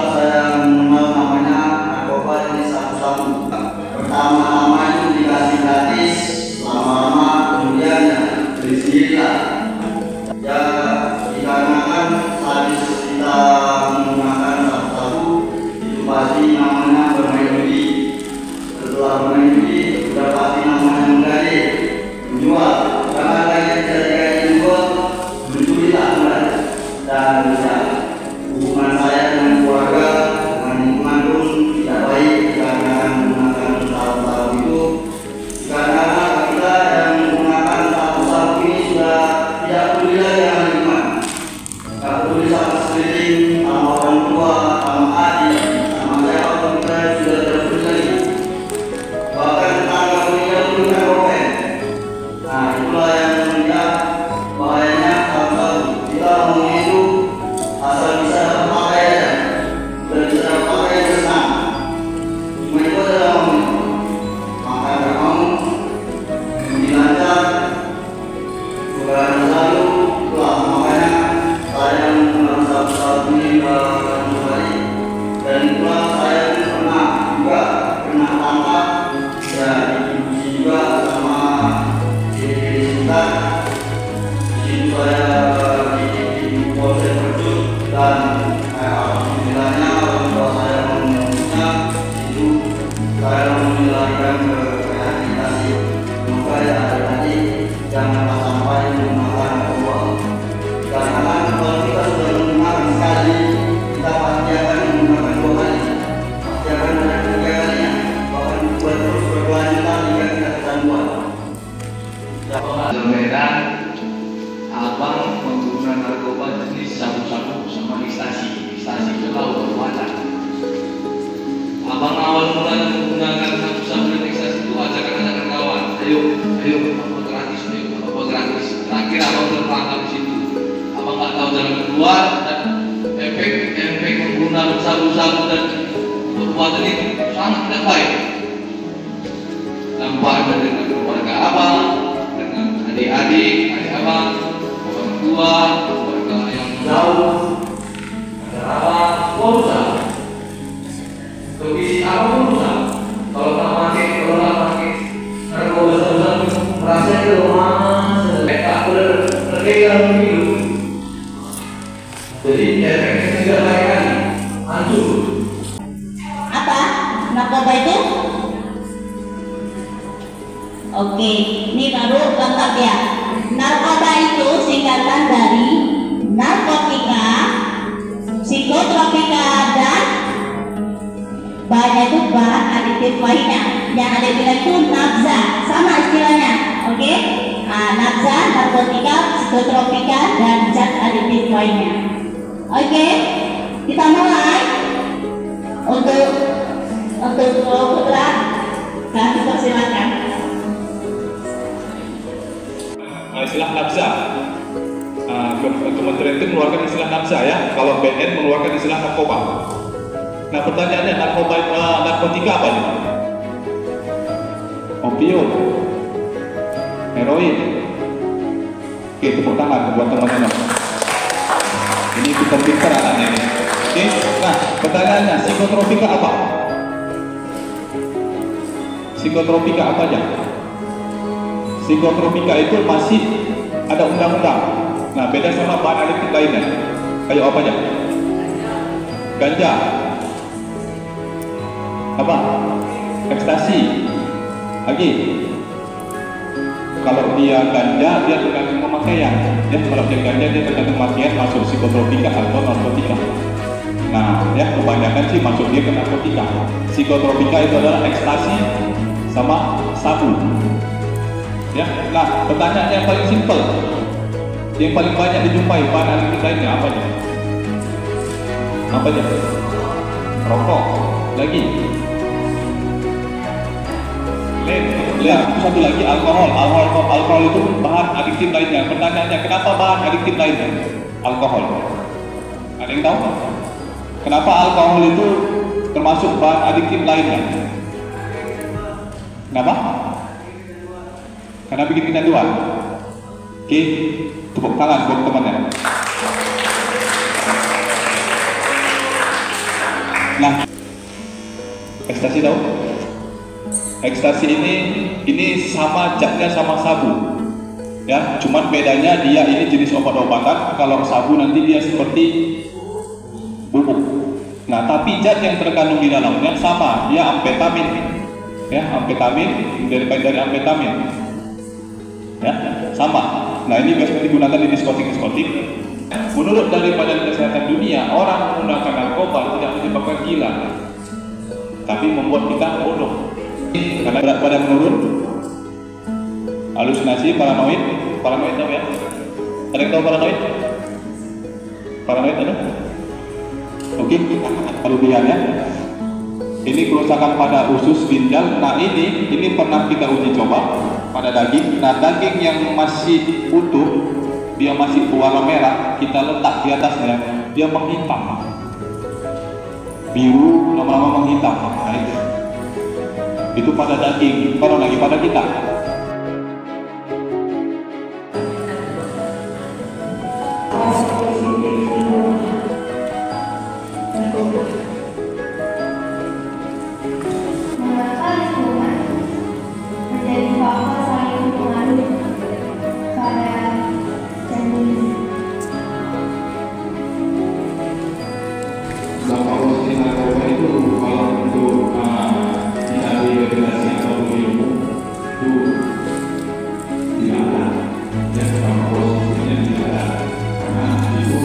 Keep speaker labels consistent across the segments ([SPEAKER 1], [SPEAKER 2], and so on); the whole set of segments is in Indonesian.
[SPEAKER 1] itulah saya mengenal namanya narkoba jenis sabu-sabu. Pertama-tama itu dikasih gratis, lama-lama kemudian ya beli sendirilah. Ya dikarenakan habis kita menggunakan sabu-sabu itu pasti namanya bermain judi. Setelah bermain judi sudah pasti namanya menggadir, menjual. Jangan lagi ketika dijual menjudilah mulai. Dan ya, hubungan saya dengan keluarga, dengan lingkungan pun tidak baik karena menggunakan sabu-sabu itu. Karena kita yang menggunakan sabu-sabu ini sudah tidak peduli lagi dengan lingkungan, tidak peduli sama sekeliling, sama orang tua, sama adik, sama siapa kita sudah tidak peduli lagi. Bahkan tetangga kita pun tidak komen. Nah itulah yang melihat bahayanya sabu-sabu. Kita ngomongnya itu asal bisa pakai aja, dan bisa pakai senang. Cuma itu adalah ngomong. Maka nggak mau dilancar, bukan selalu. Itulah makanya saya mengenal sabu-sabu ini kembali. Dan itulah saya pernah juga kena tangkap ya diuji juga sama kita. Di situ saya di Polsek Mercu dan alhamdulillahnya orang tua saya mengutusnya itu saya menilaikan ke rehabilitasi. Semoga ya tadi jangan sampai menggunakan narkoba. Karena kalau kita sudah menggunakan sekali, kita pasti akan menggunakan dua kali, pasti akan ada tiga kalinya, bahkan buat terus berkelanjutan hingga kita kecanduan.
[SPEAKER 2] Medan, abang menggunakan narkoba jenis sabu-sabu sama ekstasi. Ekstasi itu tahu berwadah. Abang awal mula menggunakan sabu-sabu dan ekstasi itu ajakan kawan. Ayo, apa gratis, apa gratis. Terakhir abang terperangkap di situ. Abang nggak tahu jalan keluar dan efek menggunakan sabu-sabu dan perbuatan itu sangat tidak baik. Dampaknya dengan keluarga abang, dengan adik-adik abang, orang tua, keluarga yang jauh, abang, semua rusak. Kondisi abang pun rusak. Kalau tak pakai, narkoba sabu-sabu, rasanya lemas, tak berkegiatan hidup. Jadi efeknya tidak baik lagi, hancur.
[SPEAKER 3] Apa narkoba itu? Oke, ini baru lengkap ya. Narkoba itu singkatan dari narkotika, psikotropika, dan bahannya itu bahan adiktif lainnya. Yang ada bilang itu nafza, sama istilahnya. Oke, nafza, narkotika, psikotropika, dan zat adiktif lainnya. Oke, kita mulai untuk putra. Kami persilakan.
[SPEAKER 4] Istilah nafza, kementerian itu mengeluarkan istilah nafza ya. Kalau BNN mengeluarkan istilah narkoba. Nah pertanyaannya narkotika apa nih? Opium, heroin. Oke, tepuk tangan buat teman-teman. Ini pintar-pintar anaknya ini. Oke, nah pertanyaannya psikotropika apa? Psikotropika apa aja? Psikotropika itu masih ada undang-undang. Nah, beda sama bahan adiktif lainnya. Kayak apa aja? Ganja. Apa? Ekstasi. Lagi. Kalau dia ganja, dia tergantung pemakaian. Ya, kalau dia ganja, dia tergantung pemakaian masuk psikotropika atau narkotika. Nah, ya kebanyakan sih masuk dia ke narkotika. Psikotropika itu adalah ekstasi sama sabu. Ya, nah pertanyaan yang paling simpel, yang paling banyak dijumpai bahan adiktif lainnya apa aja? Apa aja? Rokok, lagi. Satu lagi alkohol. Alkohol itu bahan adiktif lainnya. Pertanyaannya kenapa bahan adiktif lainnya? Alkohol. Ada yang tahu? Kenapa alkohol itu termasuk bahan adiktif lainnya? Kenapa? Karena bikin kecanduan. Oke, tepuk tangan buat temannya. Nah, ekstasi tahu? Ekstasi ini sama zatnya sama sabu, ya. Cuman bedanya dia ini jenis obat-obatan. Kalau sabu nanti dia seperti bubuk. Nah, tapi zat yang terkandung di dalamnya sama, dia amfetamin, ya, amfetamin dari amfetamin, ya, sama. Nah, ini biasanya digunakan di diskotik. Menurut dari Badan Kesehatan Dunia, orang menggunakan narkoba tidak menyebabkan gila, tapi membuat kita bodoh. Karena berat badan menurun, halusinasi, paranoid tahu ya? Ada yang tahu paranoid? Paranoid ada? Oke, kelebihannya ini kerusakan pada usus ginjal. Nah, ini pernah kita uji coba pada daging. Nah, daging yang masih utuh, dia masih berwarna merah, kita letak di atasnya, dia menghitam, biru, lama-lama menghitam. Nah, itu pada daging, baru lagi pada kita.
[SPEAKER 5] Mengapa lingkungan menjadi faktor saling berpengaruh pada janin?
[SPEAKER 4] Dampak positif narkoba itu kalau untuk dicari regulasi atau ilmu itu tidak ada, ya, dampak positifnya tidak ada, karena itu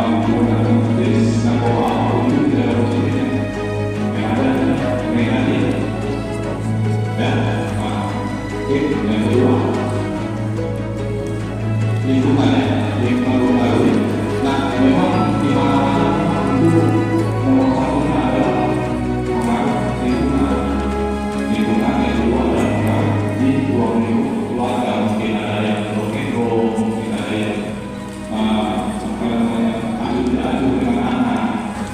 [SPEAKER 4] menggunakan jenis narkoba apapun itu tidak ada positifnya, yang ada negatif, ya. Yang kedua, lingkungannya yang mempengaruhi. Nah, memang di mana-mana itu nomor satunya adalah pengaruh lingkungan. Lingkungan yang kedua adalah pengaruh di ruang lingkup keluarga. Mungkin ada yang pro, mungkin ada yang adu dengan anak.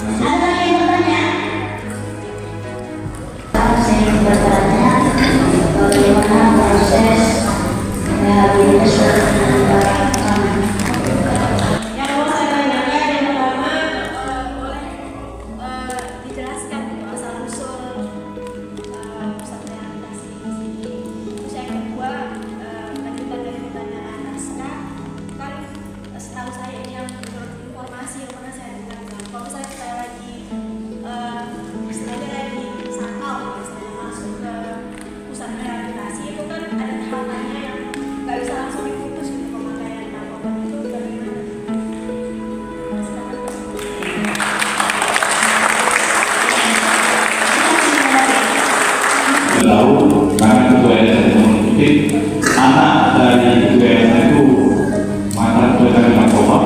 [SPEAKER 3] Ada lagi yang bertanya?
[SPEAKER 5] Saya bertanya bagaimana proses rehabilitasi
[SPEAKER 6] Yang mau saya tanyakan yang pertama, boleh dijelaskan gitu asal usul pusat rehabilitasi di sini. Terus yang kedua, lanjutan dari pertanyaan Aska, kan setahu saya ini yang menurut informasi yang pernah saya dengar, kalau misalnya kita lagi istilahnya lagi sakau, misalnya masuk ke pusat rehabilitasi itu kan ada tahapannya yang nggak bisa langsung diputus gitu pemakaian narkoba itu bagaimana?
[SPEAKER 4] Lalu karena ketua yayasan itu mungkin anak dari ketua yayasan itu mantan ketua narkoba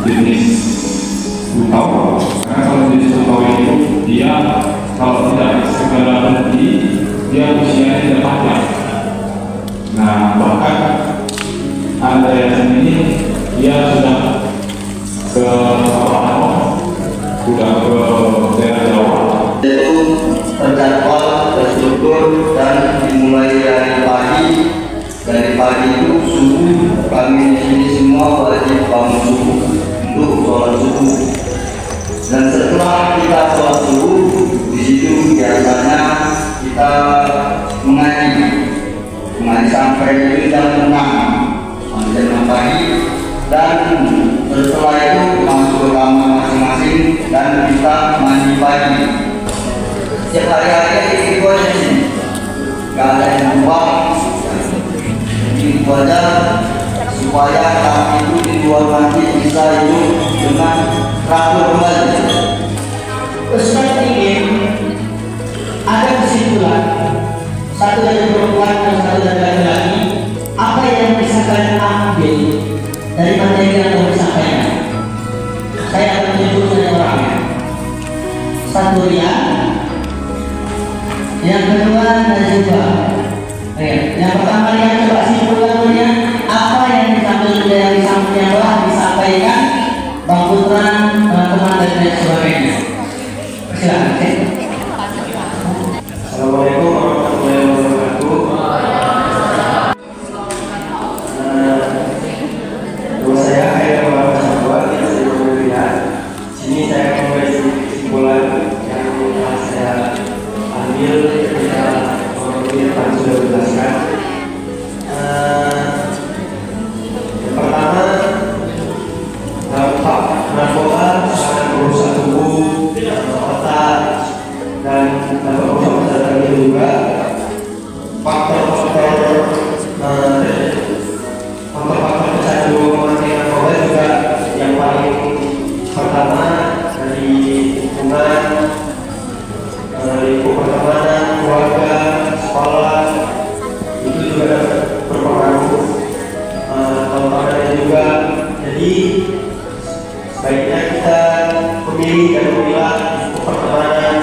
[SPEAKER 4] jenis butau. Karena kalau jenis butau itu dia kalau tidak segera berhenti dia usianya tidak panjang. Nah, bahkan ada yayasan ini dia sudah ke daerah Jawa.
[SPEAKER 1] Itu terjadwal, terstruktur, dan dimulai dari pagi itu subuh. Kami di sini semua wajib bangun subuh untuk sholat subuh. Dan setelah kita sholat subuh, di situ biasanya kita mengaji sampai jam 6 pagi. Dan setelah itu masuk ke kamar masing-masing dan kita mandi pagi. Setiap hari-hari itu aja sih, nggak ada yang buang. Itu aja supaya kami itu di luar nanti bisa hidup dengan teratur kembali.
[SPEAKER 7] Ustaz ingin ada kesimpulan, satu dari perempuan dan satu dari laki-laki, apa yang bisa kalian ambil dari materi yang kami sampaikan. Saya akan menyebutkan orangnya. Satu Rian, yang kedua Najwa. Yang pertama Rian, coba simpulkannya apa yang diambil dari sampul yang telah disampaikan Bang Putran, teman-teman dan lain sebagainya. Silakan.
[SPEAKER 1] Assalamualaikum warahmatullahi wabarakatuh. Nama saya Khairul Anwar Satwa, sini saya memberi kesimpulan Alhamdulillah perkembangan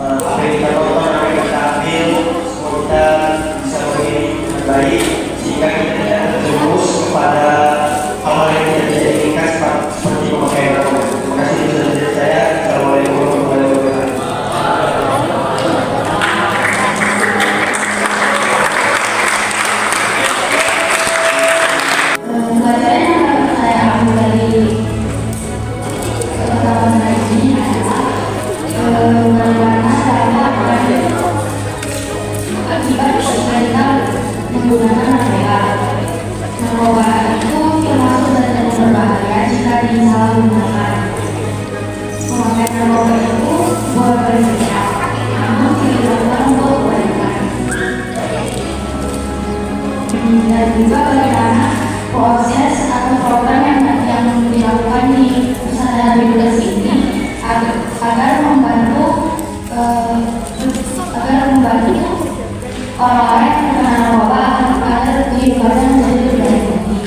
[SPEAKER 1] apa yang kita tonton, apa yang kita ambil, semua kita bisa begini dengan baik sehingga kita tidak terjerumus kepada hal yang tidak diinginkan seperti pemakaian narkoba. Terima kasih sudah dari saya. Assalamualaikum warahmatullahi wabarakatuh.
[SPEAKER 5] Pelajaran yang saya ambil dari pengetahuan saya ini adalah bagaimana cara akibat jika kita menggunakan narkoba. Narkoba itu termasuk zat yang berbahaya jika disalahgunakan. Pemakaian narkoba itu boleh berbeda, namun tidak dilakukan untuk kebaikan. Dan juga bagaimana proses atau program yang dilakukan di usaha rehabilitasi ini agar membantu orang-orang yang terkena narkoba agar kehidupannya menjadi lebih baik lagi.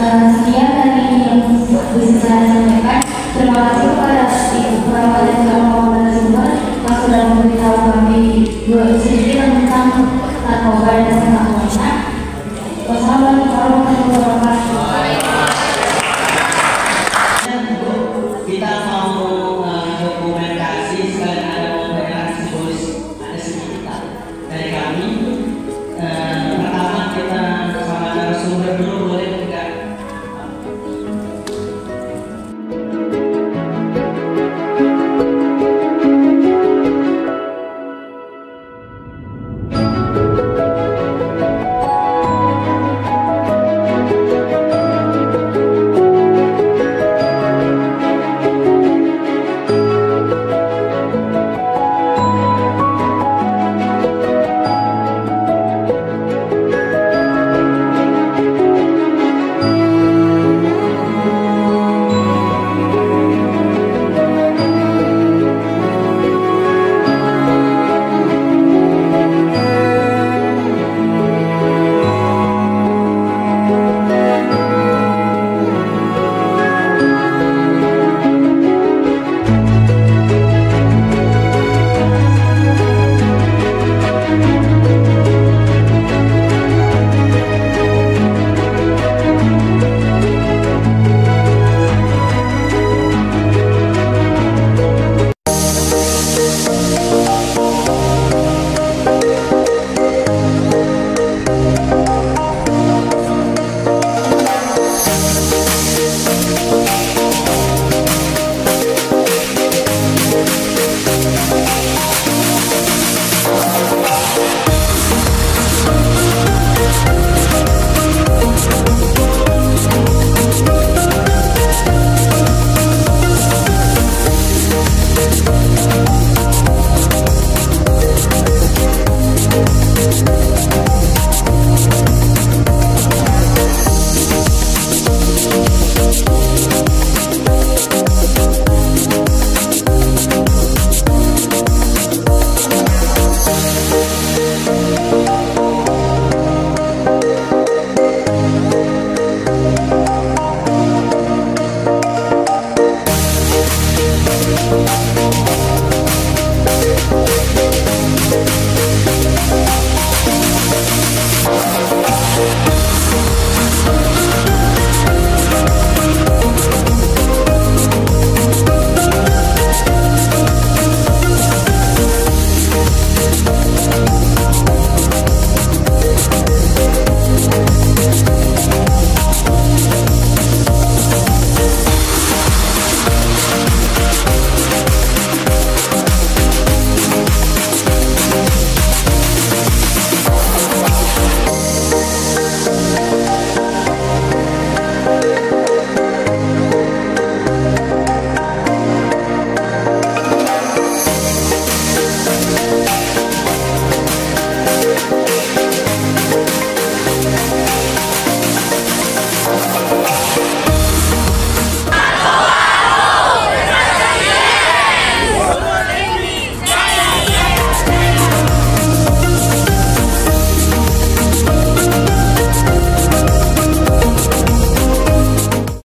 [SPEAKER 5] Sekian dari yang bisa saya sampaikan. Terima kasih kepada Ibu Perawat dan kawan-kawan narasumber yang sudah memberitahu kami sedikit tentang narkoba dan pengetahuannya. Wassalamualaikum warahmatullahi wabarakatuh.
[SPEAKER 7] Kita mau dokumentasi sekalian ada pemberian simbolis, ada sedikit dari kami. Pertama kita sama narasumber dulu, boleh tidak?